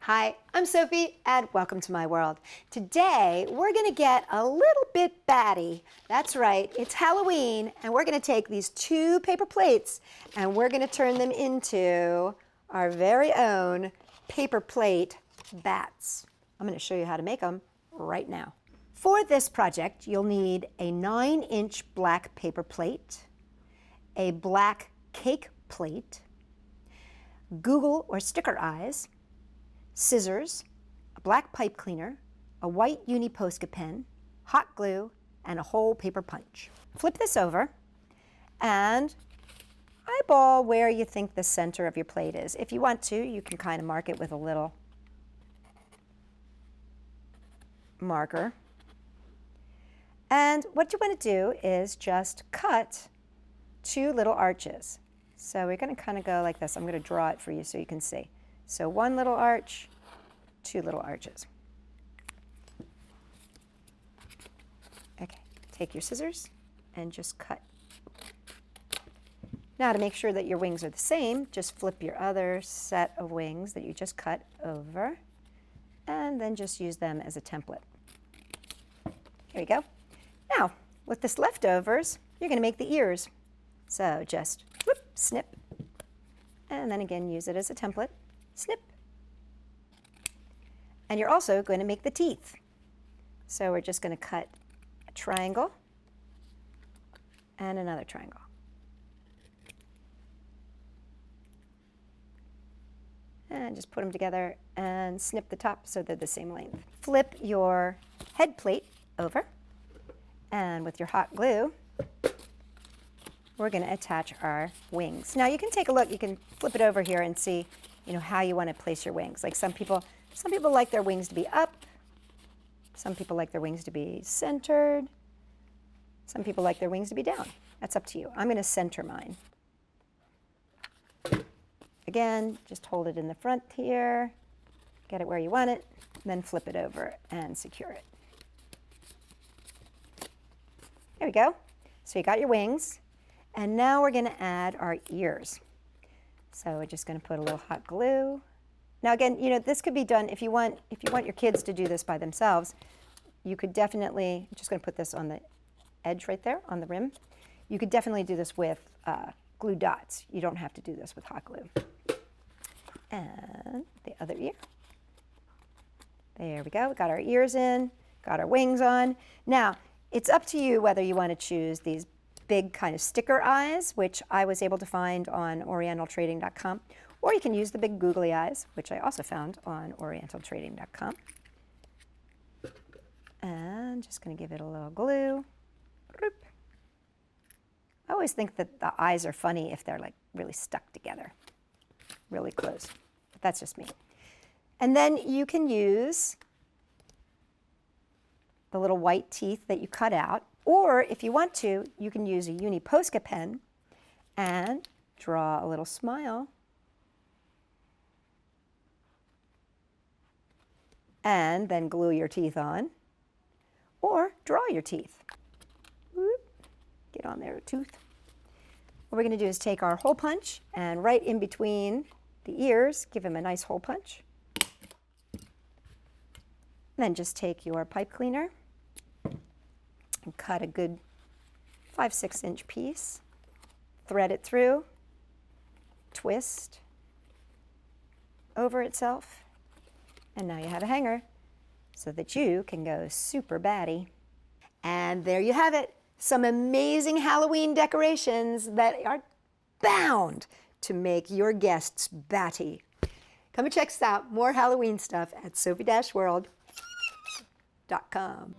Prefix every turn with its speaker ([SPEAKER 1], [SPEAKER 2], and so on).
[SPEAKER 1] Hi, I'm Sophie and welcome to my world. Today we're going to get a little bit batty. That's right, it's Halloween and we're going to take these two paper plates and we're going to turn them into our very own paper plate bats. I'm going to show you how to make them right now. For this project you'll need a 9-inch black paper plate, a black cake plate, Google or sticker eyes, scissors, a black pipe cleaner, a white uni Posca pen, hot glue, and a whole paper punch. Flip this over and eyeball where you think the center of your plate is. If you want to, you can kind of mark it with a little marker. And what you want to do is just cut two little arches. So we're going to kind of go like this. I'm going to draw it for you so you can see. So one little arch, two little arches. Okay, take your scissors and just cut. Now to make sure that your wings are the same, just flip your other set of wings that you just cut over and then just use them as a template. Here we go. Now, with this leftovers, you're going to make the ears. So just whoop, snip, and then again use it as a template. Snip. And you're also going to make the teeth. So we're just going to cut a triangle and another triangle. And just put them together and snip the top so they're the same length. Flip your head plate over, and with your hot glue, we're going to attach our wings. Now you can take a look, you can flip it over here and see how you want to place your wings. Like some people like their wings to be up, some people like their wings to be centered, some people like their wings to be down. That's up to you. I'm going to center mine. Again, just hold it in the front here, get it where you want it, then flip it over and secure it. There we go. So you got your wings, and now we're going to add our ears. So we're just going to put a little hot glue. Now again, this could be done if you want your kids to do this by themselves. You could definitely, I'm just going to put this on the edge right there on the rim. You could definitely do this with glue dots. You don't have to do this with hot glue. And the other ear. There we go. We got our ears in, got our wings on. Now, it's up to you whether you want to choose these big kind of sticker eyes, which I was able to find on orientaltrading.com, or you can use the big googly eyes, which I also found on orientaltrading.com. And just going to give it a little glue. I always think that the eyes are funny if they're like really stuck together, really close. But that's just me. And then you can use the little white teeth that you cut out, or if you want to, you can use a uni Posca pen and draw a little smile and then glue your teeth on, or draw your teeth. Whoop. Get on there, tooth. What we're going to do is take our hole punch and right in between the ears, give him a nice hole punch. And then just take your pipe cleaner and cut a good 5-6 inch piece, thread it through, twist over itself, and now you have a hanger so that you can go super batty. And there you have it, some amazing Halloween decorations that are bound to make your guests batty. Come and check us out, more Halloween stuff at Sophie-World.com.